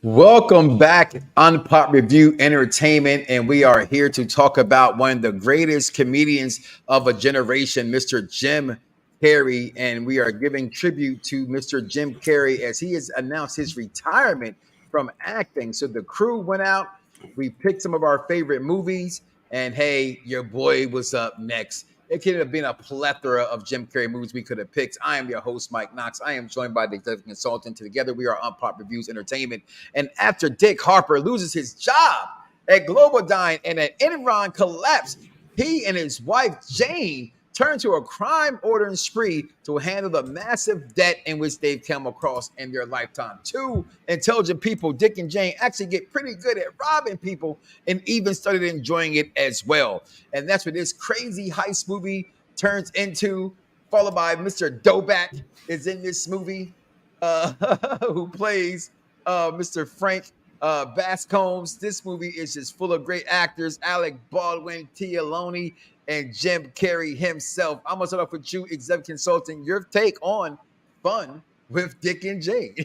Welcome back, Unpop Review Entertainment, and we are here to talk about one of the greatest comedians of a generation, Mr. Jim Carrey, and we are giving tribute to Mr. Jim Carrey as he has announced his retirement from acting. So the crew went out, we picked some of our favorite movies, and hey, your boy was up next. It could have been a plethora of Jim Carrey movies we could have picked. I am your host, Mike Knox. I am joined by the executive consultant. Together, we are Unpop Reviews Entertainment. And after Dick Harper loses his job at Globodyne and an Enron collapse, he and his wife, Jane, turn to a crime ordering spree to handle the massive debt in which they've come across in their lifetime. Two intelligent people, Dick and Jane, actually get pretty good at robbing people and even started enjoying it as well. And that's what this crazy heist movie turns into, followed by Mr. Doback is in this movie, who plays Mr. Frank Bascombs. This movie is just full of great actors: Alec Baldwin, Téa Leoni, and Jim Carrey himself. I'm gonna start off with you, executive consultant. Your take on Fun with Dick and Jane.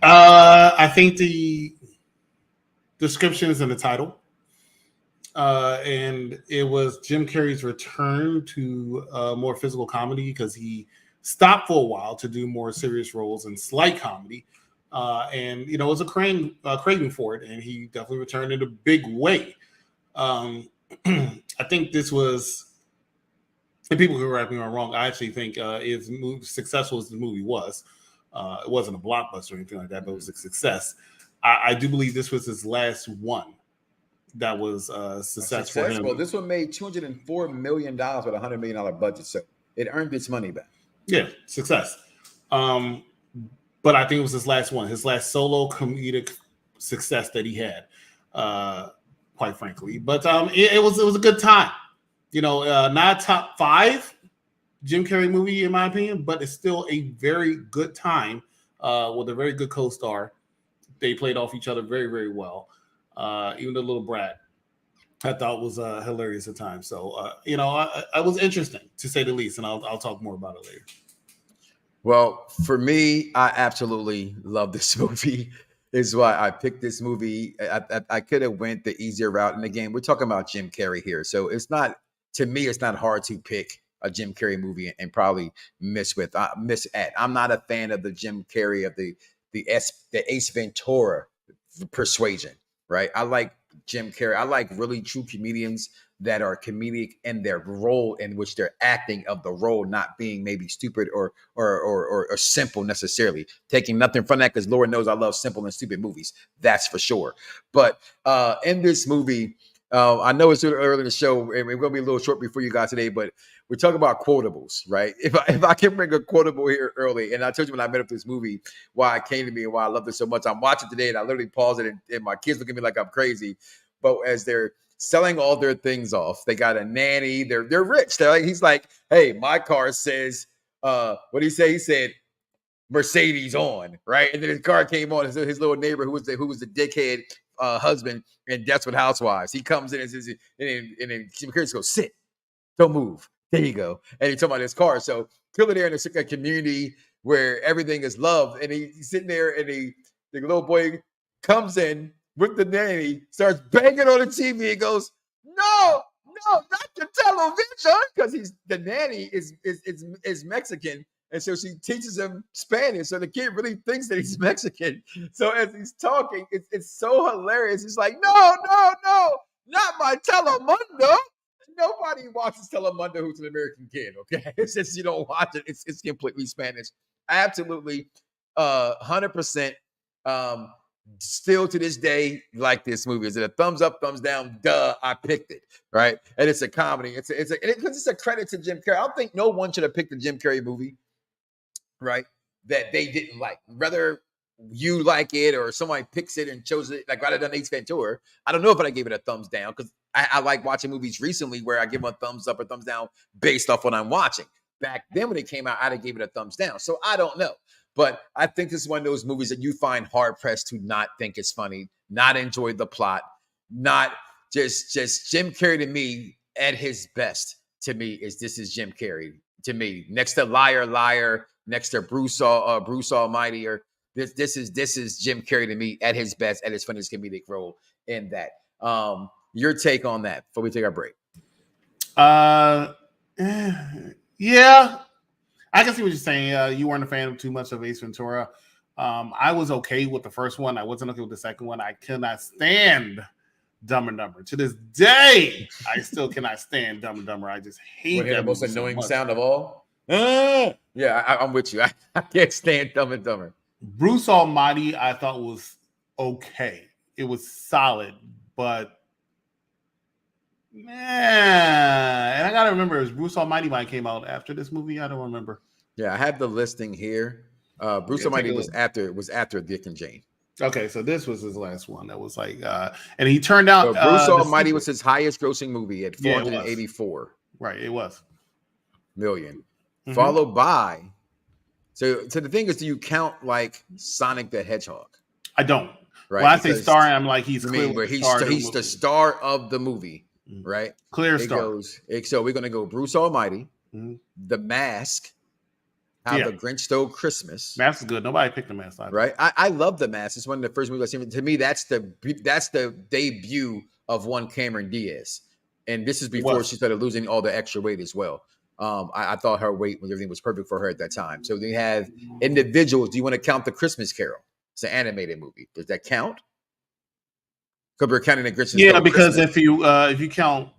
I think the description is in the title. And it was Jim Carrey's return to more physical comedy because he stopped for a while to do more serious roles and slight comedy. And, it was a craving for it, and he definitely returned in a big way. I think this was, and people can correct me if I'm wrong, I actually think as successful as the movie was, it wasn't a blockbuster or anything like that, but it was a success. I do believe this was his last one that was successful. Well, this one made $204 million with a $100 million budget, so it earned its money back. Yeah, success. But I think it was his last one, his last solo comedic success that he had, quite frankly. But it was a good time. Not top 5 Jim Carrey movie in my opinion, but it's still a very good time with a very good co-star. They played off each other very, very well. Even the little brat, I thought was hilarious at times. So, I was interesting to say the least, and I'll talk more about it later. Well, for me, I absolutely love this movie. Is why I picked this movie. I could have went the easier route, and again, we're talking about Jim Carrey here, so it's not hard to pick a Jim Carrey movie and probably miss at. I'm not a fan of the Jim Carrey of the Ace Ventura persuasion, right? I like Jim Carrey. I like really true comedians that are comedic in their role in which they're acting of the role, not being maybe stupid or simple necessarily. Taking nothing from that, because Lord knows I love simple and stupid movies. That's for sure. But in this movie, I know it's early in the show, and we're going to be a little short before you guys today, but we're talking about quotables, right? If I can bring a quotable here early, and I told you when I met up this movie, why it came to me and why I loved it so much. I'm watching today, and I literally paused it, and my kids look at me like I'm crazy. But as they're selling all their things off, they got a nanny. They're rich. He's like, hey, my car says, what did he say? He said, Mercedes on, right? And then his car came on. His little neighbor who was the dickhead husband in Desperate Housewives. He comes in and says, and then Jim Carrey goes, sit, don't move. There you go. And he's talking about his car. So clearly they're in a community where everything is love. And he's sitting there, and the little boy comes in with the nanny, starts banging on the TV, and goes, no, not the television, because the nanny is Mexican. And so she teaches him Spanish. So the kid really thinks that he's Mexican. So as he's talking, it's so hilarious. He's like, no, not my Telemundo. Nobody watches Telemundo who's an American kid, okay? It's just you don't watch it. It's completely Spanish. Absolutely, 100%. Still to this day, like this movie. Is it a thumbs up, thumbs down? Duh, I picked it, right? And it's a comedy. It's a credit to Jim Carrey. I don't think no one should have picked a Jim Carrey movie, right, that they didn't like. Whether you like it or somebody picks it and chose it, like rather than Ace Ventura, I don't know if I gave it a thumbs down, because I like watching movies recently where I give them a thumbs up or thumbs down based off what I'm watching. Back then when it came out, I'd have gave it a thumbs down. So I don't know. But I think this is one of those movies that you find hard-pressed to not think it's funny, not enjoy the plot, not just Jim Carrey to me at his best. To me, this is Jim Carrey to me. Next to Liar, next to Bruce Almighty, or This is Jim Carrey to me at his best, at his funniest comedic role in that. Your take on that before we take our break? Yeah, I can see what you're saying. You weren't a fan of too much of Ace Ventura. I was okay with the first one. I wasn't okay with the second one. I cannot stand Dumb and Dumber. To this day, I still cannot stand Dumb and Dumber. I just hate that. The most annoying sound of all. Yeah, I'm with you. I can't stand Dumb and Dumber. Bruce Almighty, I thought was okay. It was solid, but and I gotta remember, it was Bruce Almighty might came out after this movie. I don't remember. Yeah, I have the listing here. Bruce Almighty was after Dick and Jane. Okay, so this was his last one. That was like, and he turned out. So Bruce Almighty was his highest grossing movie at 484. Right, it was million, followed by. So the thing is, do you count like Sonic the Hedgehog? I don't. Right. When I say starring, I'm like he's the star of the movie, right? Clear star. So we're gonna go Bruce Almighty, The Mask, How the Grinch Stole Christmas. Mask is good. Nobody picked The Mask, right? I love The Mask. It's one of the first movies I've seen. To me, that's the debut of one Cameron Diaz, and this is before she started losing all the extra weight as well. I thought her weight when everything was perfect for her at that time. So they have individuals. Do you want to count The Christmas Carol? It's an animated movie. Does that count? Because we're counting the Grinch. Yeah, because if you count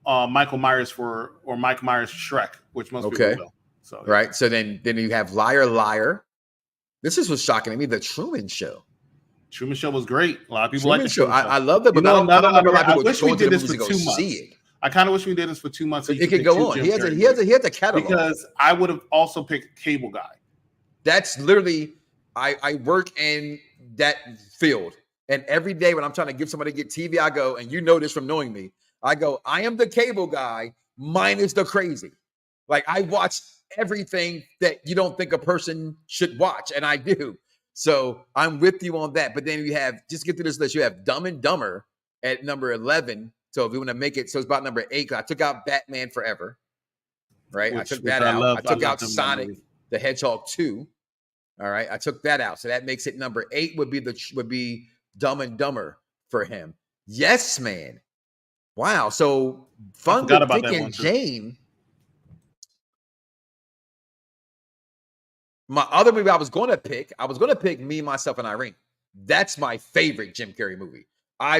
Michael Myers or Mike Myers Shrek, which most people will. So right. So then you have Liar Liar. This is what's shocking to me. The Truman Show. Truman Show was great. A lot of people like the Truman Show. I love it, but I wish we did this for 2 months. I kind of wish we did this for 2 months. So it could go on. He has a catalog. Because I would have also picked Cable Guy. That's literally, I work in that field. And every day when I'm trying to give somebody to get TV, I go, and you know this from knowing me, I go, I am the cable guy minus the crazy. Like I watch everything that you don't think a person should watch. And I do. So I'm with you on that. But then you have, just get through this list, you have Dumb and Dumber at number 11. So if you want to make it, so it's about number 8. I took out Batman Forever, right? I took that out. I took out Sonic the Hedgehog 2. All right, I took that out. So that makes it number 8 would be Dumb and Dumber for him. Yes, man. Wow. So Fun with Dick and Jane. My other movie I was going to pick Me, Myself, and Irene. That's my favorite Jim Carrey movie. I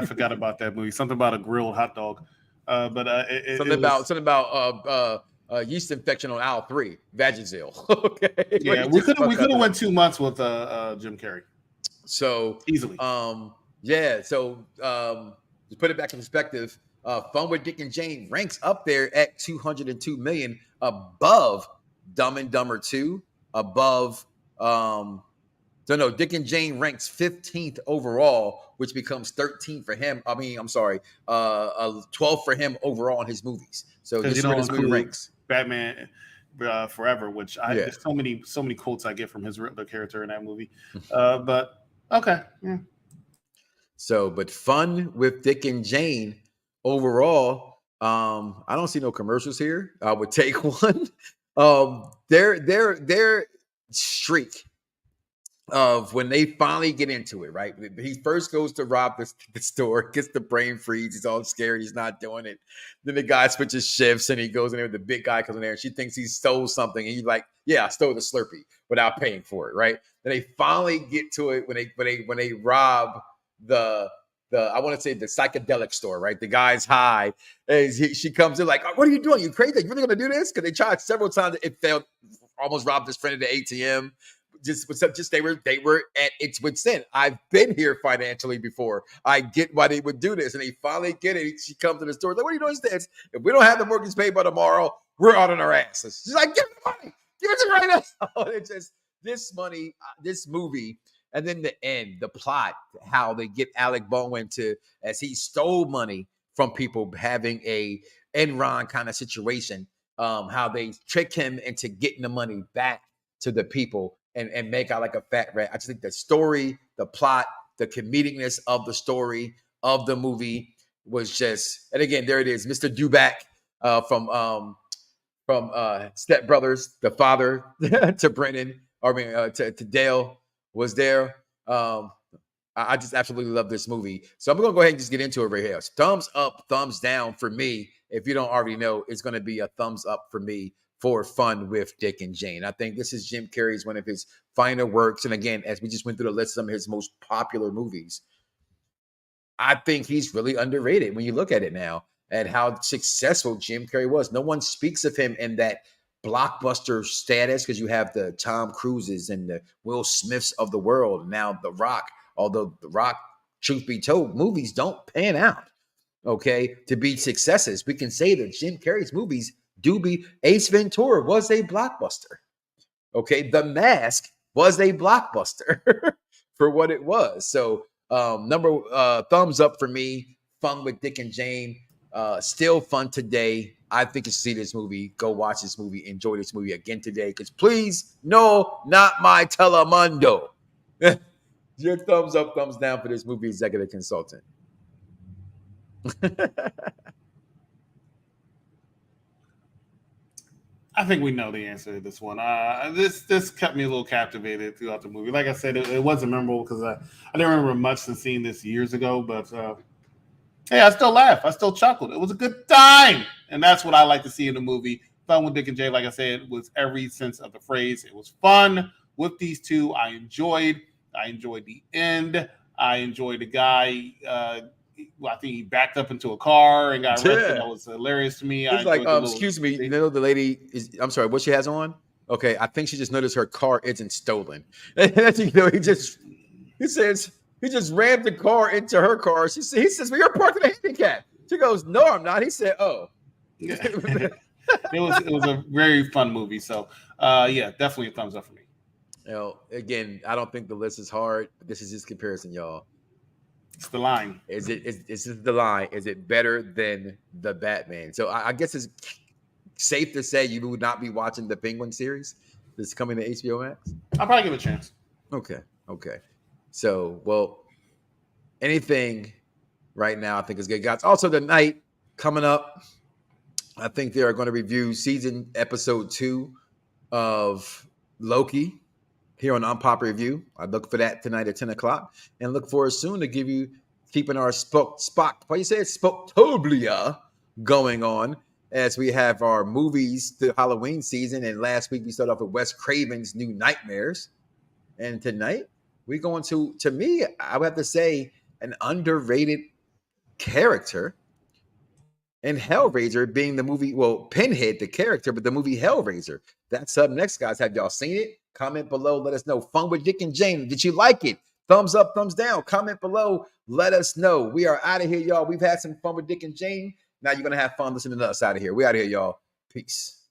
forgot about that movie. Something about a grilled hot dog. Something about yeast infection on aisle 3, Vagisil. Okay. Yeah, we could have went 2 months with Jim Carrey. So easily. So to put it back in perspective, Fun with Dick and Jane ranks up there at 202 million, above Dumb and Dumber 2, above Dick and Jane ranks 15th overall, which becomes 13 for him. 12 for him overall in his movies. So this is where this movie ranks. Batman Forever, which there's so many quotes I get from the character in that movie. But okay. Yeah. So, but Fun with Dick and Jane overall, I don't see no commercials here. I would take one. Their streak of when they finally get into it, right? He first goes to rob the store, gets the brain freeze. He's all scared. He's not doing it. Then the guy switches shifts and he goes in there. The big guy comes in there and she thinks he stole something. And he's like, yeah, I stole the Slurpee without paying for it, right? Then they finally get to it when they rob the I want to say the psychedelic store, right? The guy's high. And she comes in like, what are you doing? You crazy? You really going to do this? Because they tried several times. It failed. Almost robbed his friend at the ATM. They were at its wit's end. I've been here financially before. I get why they would do this. And they finally get it. She comes to the store like, what are you doing, Stance? If we don't have the mortgage paid by tomorrow, we're out on our asses. She's like, give me the money. Give it to me right now. It's just this money, this movie. And then the end, the plot, how they get Alec Baldwin to, as he stole money from people, having a Enron kind of situation, how they trick him into getting the money back to the people and make out like a fat rat. I just think the story, the plot, the comedicness of the story of the movie was just, and again, there it is, Mr. Dubak from Step Brothers, the father to Brennan, to Dale was there. I just absolutely love this movie. So I'm going to go ahead and just get into it right here. Thumbs up, thumbs down for me. If you don't already know, it's going to be a thumbs up for me for Fun with Dick and Jane. I think this is Jim Carrey's one of his finer works. And again, as we just went through the list of some of his most popular movies, I think he's really underrated when you look at it now and how successful Jim Carrey was. No one speaks of him in that blockbuster status because you have the Tom Cruises and the Will Smiths of the world. Now The Rock, although The Rock, truth be told, movies don't pan out, okay, to be successes. We can say that Jim Carrey's movies do be. Ace Ventura was a blockbuster, okay? The Mask was a blockbuster for what it was. So thumbs up for me. Fun with Dick and Jane. Still fun today. I think you should see this movie. Go watch this movie. Enjoy this movie again today. Because please, no, not my Telemundo. Your thumbs up, thumbs down for this movie, executive consultant. I think we know the answer to this one. This kept me a little captivated throughout the movie. Like I said, it wasn't memorable because I didn't remember much since seeing this years ago. But hey, I still laughed. I still chuckled. It was a good time. And that's what I like to see in a movie. Fun with Dick and Jay, like I said, was every sense of the phrase. It was fun with these two. I enjoyed the end. I enjoyed the guy. I think he backed up into a car and got arrested. That was hilarious to me. It's like, excuse me, you know, the lady is, I'm sorry, what she has on? Okay, I think she just noticed her car isn't stolen. You know, he just rammed the car into her car. He says, well, you're parked in a handicap. She goes, no, I'm not. He said, oh. It was a very fun movie. So yeah, definitely a thumbs up for me. You know, again, I don't think the list is hard, but this is just comparison, y'all. It's the line. Is the line? Is it better than the Batman? So I guess it's safe to say you would not be watching the Penguin series that's coming to HBO Max? I'll probably give it a chance. Okay. So, well, anything right now I think is good, guys. Also, tonight coming up, I think they are going to review episode 2 of Loki here on Unpopular Review. I look for that tonight at 10 o'clock and look forward soon to keeping our Spoketobia going on as we have our movies through Halloween season. And last week we started off with Wes Craven's New Nightmares. And tonight we're going to me, I would have to say, an underrated character and Hellraiser being the movie, well, Pinhead, the character, but the movie Hellraiser. That's up next, guys. Have y'all seen it? Comment below. Let us know. Fun with Dick and Jane. Did you like it? Thumbs up, thumbs down. Comment below. Let us know. We are out of here, y'all. We've had some fun with Dick and Jane. Now you're going to have fun listening to us out of here. We out of here, y'all. Peace.